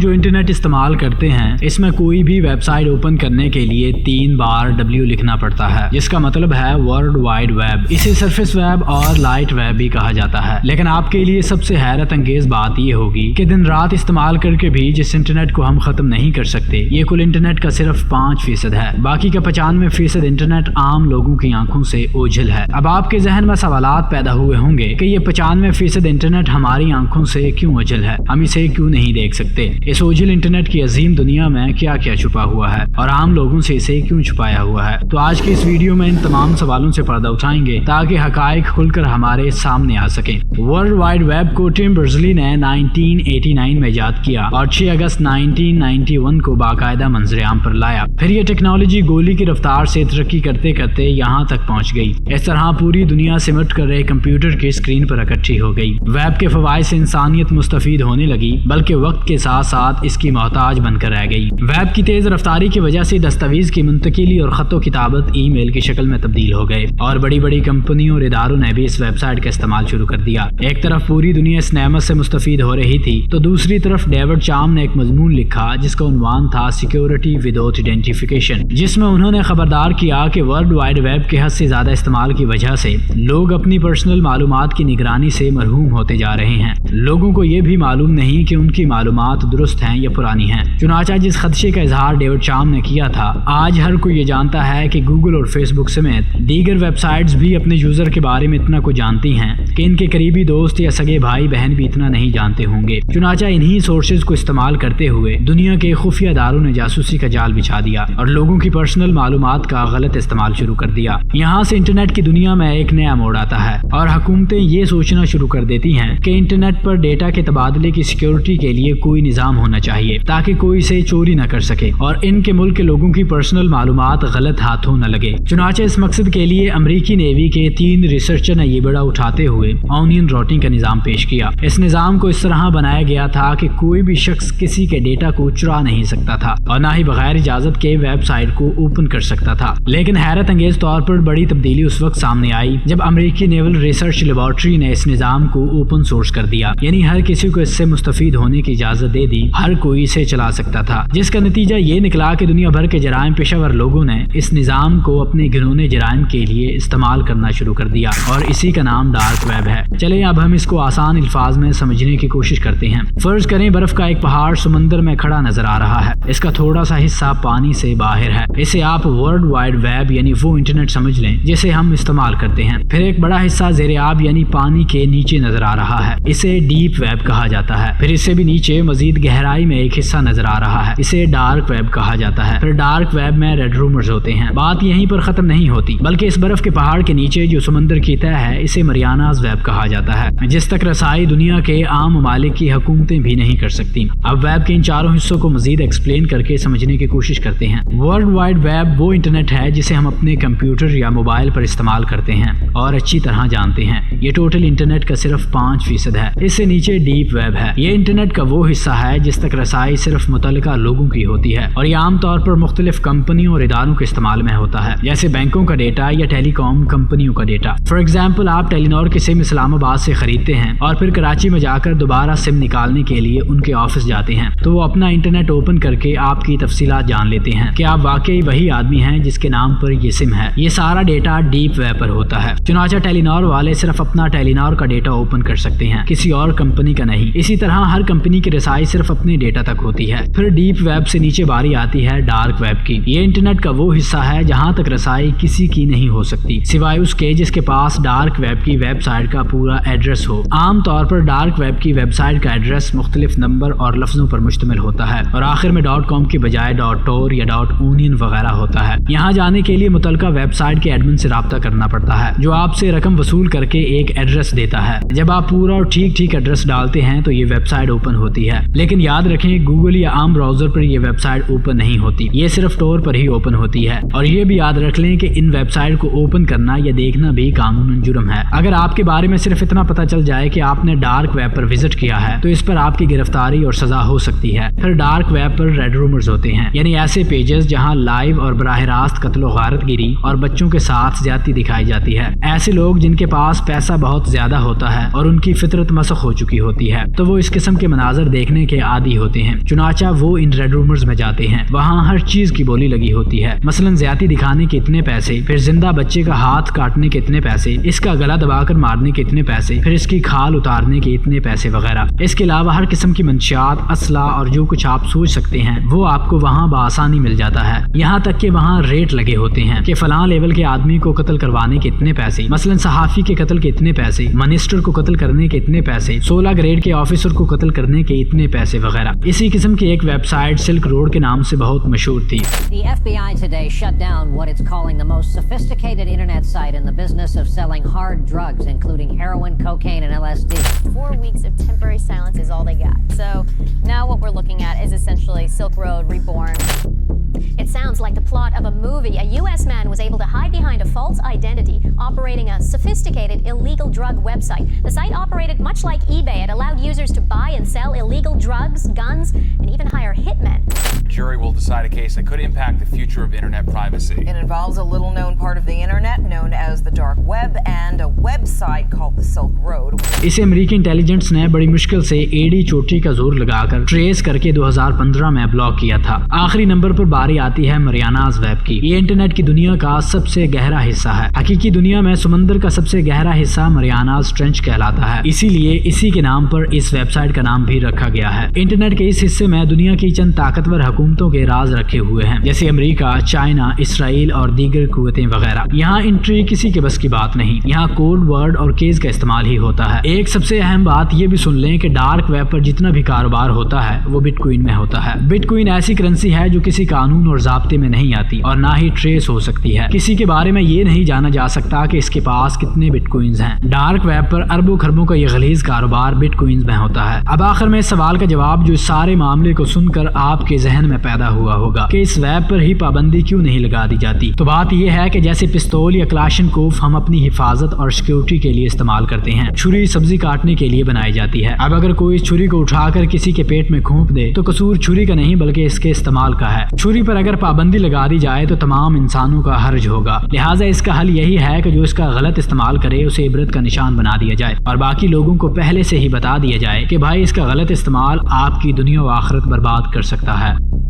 جو انٹرنیٹ استعمال کرتے ہیں اس میں کوئی بھی ویب سائٹ اوپن کرنے کے لیے 3 بار W لکھنا پڑتا ہے، جس کا مطلب ہے ورلڈ وائڈ ویب۔ اسے سرفیس ویب اور لائٹ ویب بھی کہا جاتا ہے۔ لیکن آپ کے لیے سب سے حیرت انگیز بات یہ ہوگی کہ دن رات استعمال کر کے بھی جس انٹرنیٹ کو ہم ختم نہیں کر سکتے، یہ کل انٹرنیٹ کا صرف 5% ہے۔ باقی کا 95% انٹرنیٹ عام لوگوں کی آنکھوں سے اوجھل ہے۔ اب آپ کے ذہن میں سوالات پیدا ہوئے ہوں گے کہ یہ 95% انٹرنیٹ ہماری آنکھوں سے کیوں اوجھل ہے، ہم اسے کیوں نہیں دیکھ سکتے؟ اس اوجھل انٹرنیٹ کی عظیم دنیا میں کیا کیا چھپا ہوا ہے اور عام لوگوں سے اسے کیوں چھپایا ہوا ہے؟ تو آج کی اس ویڈیو میں ان تمام سوالوں سے پردہ اٹھائیں گے تاکہ حقائق کھل کر ہمارے سامنے آ سکیں۔ ورلڈ وائڈ ویب کو ٹم برزلی نے 1989 میں ایجاد کیا اور 6 اگست 1991 کو باقاعدہ منظر عام پر لایا۔ پھر یہ ٹیکنالوجی گولی کی رفتار سے ترقی کرتے کرتے یہاں تک پہنچ گئی۔ اس طرح پوری دنیا سمٹ کر ایک کمپیوٹر کی اسکرین پر اکٹھی ہو گئی۔ ویب کے فوائد سے انسانیت مستفید ہونے لگی، بلکہ وقت کے ساتھ ساتھ اس کی محتاج بن کر رہ گئی۔ ویب کی تیز رفتاری کی وجہ سے دستاویز کی منتقلی اور خط و کتابت ای میل کی شکل میں تبدیل ہو گئے اور بڑی بڑی کمپنیوں اور اداروں نے بھی اس ویب سائٹ کا استعمال شروع کر دیا۔ ایک طرف پوری دنیا اس نعمت سے مستفید ہو رہی تھی تو دوسری طرف ڈیوڈ چام نے ایک مضمون لکھا جس کا عنوان تھا سیکیورٹی وداؤٹ آئیڈینٹیفیکیشن، جس میں انہوں نے خبردار کیا کہ ورلڈ وائڈ ویب کے حد سے زیادہ استعمال کی وجہ سے لوگ اپنی پرسنل معلومات کی نگرانی سے محروم ہوتے جا رہے ہیں۔ لوگوں کو یہ بھی معلوم نہیں کہ ان کی معلومات درست ہیں یا پرانی ہیں۔ چنانچہ جس خدشے کا اظہار ڈیوڈ چام نے کیا تھا، آج ہر کوئی یہ جانتا ہے کہ گوگل اور فیس بک سمیت دیگر ویب سائٹس بھی اپنے یوزر کے بارے میں اتنا کو جانتی ہیں کہ ان کے قریبی دوست یا سگے بھائی بہن بھی اتنا نہیں جانتے ہوں گے۔ چنانچہ انہی سورسز کو استعمال کرتے ہوئے دنیا کے خفیہ اداروں نے جاسوسی کا جال بچھا دیا اور لوگوں کی پرسنل معلومات کا غلط استعمال شروع کر دیا۔ یہاں سے انٹرنیٹ کی دنیا میں ایک نیا موڑ آتا ہے اور حکومتیں یہ سوچنا شروع کر دیتی ہیں کہ انٹرنیٹ پر ڈیٹا کے تبادلے کی سیکیورٹی کے لیے کوئی نظام ہونا چاہیے تاکہ کوئی اسے چوری نہ کر سکے اور ان کے ملک کے لوگوں کی پرسنل معلومات غلط ہاتھوں نہ لگے۔ چنانچہ اس مقصد کے لیے امریکی نیوی کے 3 ریسرچر نے یہ بڑا اٹھاتے ہوئے آنین راؤٹنگ کا نظام پیش کیا۔ اس نظام کو اس طرح بنایا گیا تھا کہ کوئی بھی شخص کسی کے ڈیٹا کو چرا نہیں سکتا تھا اور نہ ہی بغیر اجازت کے ویب سائٹ کو اوپن کر سکتا تھا۔ لیکن حیرت انگیز طور پر بڑی تبدیلی اس وقت سامنے آئی جب امریکی نیول ریسرچ لیبارٹری نے اس نظام کو اوپن سورس کر دیا، یعنی ہر کسی کو اس سے مستفید ہونے کی اجازت دے دی، ہر کوئی اسے چلا سکتا تھا، جس کا نتیجہ یہ نکلا کہ دنیا بھر کے جرائم پیشہ ور لوگوں نے اس نظام کو اپنے گھنونے جرائم کے لیے استعمال کرنا شروع کر دیا اور اسی کا نام ڈارک ویب ہے۔ چلیں اب ہم اس کو آسان الفاظ میں سمجھنے کی کوشش کرتے ہیں۔ فرض کریں برف کا ایک پہاڑ سمندر میں کھڑا نظر آ رہا ہے، اس کا تھوڑا سا حصہ پانی سے باہر ہے، اسے آپ ورلڈ وائڈ ویب یعنی وہ انٹرنیٹ سمجھ لیں جسے ہم استعمال کرتے ہیں۔ پھر ایک بڑا حصہ زیر آب یعنی پانی کے نیچے نظر آ رہا ہے، اسے ڈیپ ویب کہا جاتا ہے۔ پھر اس سے بھی نیچے مزید گہرائی میں ایک حصہ نظر آ رہا ہے، اسے ڈارک ویب کہا جاتا ہے۔ پھر ڈارک ویب میں ریڈ رومرز ہوتے ہیں۔ بات یہیں پر ختم نہیں ہوتی، بلکہ اس برف کے پہاڑ کے نیچے جو سمندر کی تہہ ہے اسے مریاناز ویب کہا جاتا ہے، جس تک رسائی دنیا کے عام ممالک کی حکومتیں بھی نہیں کر سکتی۔ اب ویب کے ان چاروں حصوں کو مزید ایکسپلین کر کے سمجھنے کی کوشش کرتے ہیں۔ ورلڈ وائڈ ویب وہ انٹرنیٹ ہے جسے ہم اپنے کمپیوٹر یا موبائل پر استعمال کرتے ہیں اور اچھی طرح جانتے ہیں۔ یہ ٹوٹل انٹرنیٹ کا صرف 5% ہے۔ اس سے نیچے ڈیپ ویب ہے، یہ انٹرنیٹ کا وہ حصہ ہے جس تک رسائی صرف متعلقہ لوگوں کی ہوتی ہے اور یہ عام طور پر مختلف کمپنیوں اور اداروں کے استعمال میں ہوتا ہے، جیسے بینکوں کا ڈیٹا یا ٹیلی کام کمپنیوں کا ڈیٹا۔ فار ایگزامپل آپ ٹیلی نور کی سم اسلام آباد سے خریدتے ہیں اور پھر کراچی میں جا کر دوبارہ سم نکالنے کے لیے ان کے آفس جاتے ہیں تو وہ اپنا انٹرنیٹ اوپن کر کے آپ کی تفصیلات جان لیتے ہیں کہ آپ واقعی وہی آدمی ہیں جس کے نام پر یہ سم ہے۔ یہ سارا ڈیٹا ڈیپ ویب پر ہوتا ہے۔ چنانچہ ٹیلی نور والے صرف اپنا ٹیلی نور کا ڈیٹا اوپن کر سکتے ہیں، کسی اور کمپنی کا نہیں۔ اسی طرح ہر کمپنی کی رسائی صرف اپنے ڈیٹا تک ہوتی ہے۔ پھر ڈیپ ویب سے نیچے باری آتی ہے ڈارک ویب کی۔ یہ انٹرنیٹ کا وہ حصہ ہے جہاں تک رسائی کسی کی نہیں ہو سکتی سوائے اس کے جس کے پاس ڈارک ویب کی ویب سائٹ کا پورا ایڈریس ہو۔ عام طور پر ڈارک ویب کی ویب سائٹ کا ایڈریس مختلف نمبر اور لفظوں پر مشتمل ہوتا ہے اور آخر میں .com کی بجائے .tor یا .onion وغیرہ ہوتا ہے۔ یہاں جانے کے لیے متعلقہ ویب سائٹ کے ایڈمن سے رابطہ کرنا پڑتا ہے جو آپ سے رقم وصول کر کے ایک ایڈریس دیتا ہے۔ جب آپ پورا اور ٹھیک ایڈریس ڈالتے ہیں تو یہ ویب سائٹ اوپن ہوتی ہے، لیکن یاد رکھیں گوگل یا عام براؤزر پر یہ ویب سائٹ اوپن نہیں ہوتی، یہ صرف ٹور پر ہی اوپن ہوتی ہے۔ اور یہ بھی یاد رکھ لیں کہ ان ویب سائٹ کو اوپن کرنا یا دیکھنا بھی قانوناً جرم ہے۔ اگر آپ کے بارے میں صرف اتنا پتہ چل جائے کہ آپ نے ڈارک ویب پر وزٹ کیا ہے تو اس پر آپ کی گرفتاری اور سزا ہو سکتی ہے۔ پھر ڈارک ویب پر ریڈ رومرز ہوتے ہیں، یعنی ایسے پیجز جہاں لائیو اور براہ راست قتل و غارت گیری اور بچوں کے ساتھ زیادتی دکھائی جاتی ہے۔ ایسے لوگ جن کے پاس پیسہ بہت زیادہ ہوتا ہے اور ان کی فطرت مسخ ہو چکی ہوتی ہے تو وہ اس قسم کے مناظر دیکھنے کے عادی ہوتے ہیں، چنانچہ وہ ان ریڈ رومرز میں جاتے ہیں۔ وہاں ہر چیز کی بولی لگی ہوتی ہے، مثلا زیادتی دکھانے کے اتنے پیسے، پھر زندہ بچے کا ہاتھ کاٹنے کے اتنے پیسے، اس کا گلا دبا کر مارنے کے اتنے پیسے، پھر اس کی کھال اتارنے کے اتنے پیسے وغیرہ۔ اس کے علاوہ ہر قسم کی منشیات، اسلحہ اور جو کچھ آپ سوچ سکتے ہیں وہ آپ کو وہاں بآسانی مل جاتا ہے۔ یہاں تک کہ وہاں ریٹ لگے ہوتے ہیں کہ فلاں لیول کے آدمی کو قتل کروانے کے اتنے پیسے، مثلا صحافی کے قتل کے اتنے پیسے، منسٹر کو قتل کرنے کے اتنے پیسے، 16 گریڈ کے آفیسر کو قتل کرنے کے اتنے پیسے وغیرہ۔ اسی قسم کی ایک ویب سائٹ سلک روڈ کے نام سے بہت مشہور تھی۔ The FBI today shut down what it's calling the most sophisticated internet site in the business of selling hard drugs, including heroin, cocaine, and LSD. 4 weeks of temporary silence is all they got. So now what we're looking at is essentially Silk Road reborn. It sounds like the plot of a movie. A U.S. man was able to hide behind a false identity, operating a sophisticated illegal drug website. The site operated much like eBay. It allowed users to buy and sell illegal drugs, guns, and even hire hitmen. Jury will decide a case that could impact the future of internet privacy. It involves a little-known part of the internet known as the dark web and a website called the Silk Road. اسے امریکی intelligence نے بڑی مشکل سے ایڑی چوٹی کا زور لگا کر ٹریس کر کے 2015 میں بلاک کیا تھا۔ آخری نمبر پر باری آتی ہے مریاناز ویب کی۔ یہ انٹرنیٹ کی دنیا کا سب سے گہرا حصہ ہے۔ حقیقی دنیا میں سمندر کا سب سے گہرا حصہ مریاناز ٹرنچ کہلاتا ہے، اسی لیے اسی کے نام پر اس ویب سائٹ کا نام بھی رکھا گیا ہے۔ انٹرنیٹ کے اس حصے میں دنیا کی چند طاقتور حکومتوں کے راز رکھے ہوئے ہیں، جیسے امریکہ، چائنا، اسرائیل اور دیگر قوتیں وغیرہ۔ یہاں انٹری کسی کے بس کی بات نہیں، یہاں کوڈ ورڈ اور کیز کا استعمال ہی ہوتا ہے۔ ایک سب سے اہم بات یہ بھی سن لیں کہ ڈارک ویب پر جتنا بھی کاروبار ہوتا ہے وہ بٹ کوئن میں ہوتا ہے۔ بٹ کوئن ایسی کرنسی ہے جو کسی قانون اور ضابطے میں نہیں آتی اور نہ ہی ٹریس ہو سکتی ہے۔ کسی کے بارے میں یہ نہیں جانا جا سکتا کہ اس کے پاس کتنے بٹ کوئنز ہیں۔ ڈارک ویب پر اربوں خربوں کا یہ غلیظ کاروبار بٹ کوئنز میں ہوتا ہے۔ اب آخر میں سوال کا جواب جو اس سارے معاملے کو سن کر آپ کے ذہن میں پیدا ہوا ہوگا کہ اس ویب پر ہی پابندی کیوں نہیں لگا دی جاتی، تو بات یہ ہے کہ جیسے پستول یا کلاشنکوف ہم اپنی حفاظت اور سیکیورٹی کے لیے استعمال کرتے ہیں، چھری سبزی کاٹنے کے لیے بنائی جاتی ہے۔ اب اگر کوئی چھری کو اٹھا کر کسی کے پیٹ میں گھونپ دے تو قصور چھری کا نہیں بلکہ اس کے استعمال کا ہے۔ چھری پر اگر پابندی لگا دی جائے تو تمام انسانوں کا حرج ہوگا، لہٰذا اس کا حل یہی ہے کہ جو اس کا غلط استعمال کرے اسے عبرت کا نشان بنا دیا جائے اور باقی لوگوں کو پہلے سے ہی بتا دیا جائے کہ بھائی اس کا غلط استعمال آپ کی دنیا و آخرت برباد کر سکتا ہے۔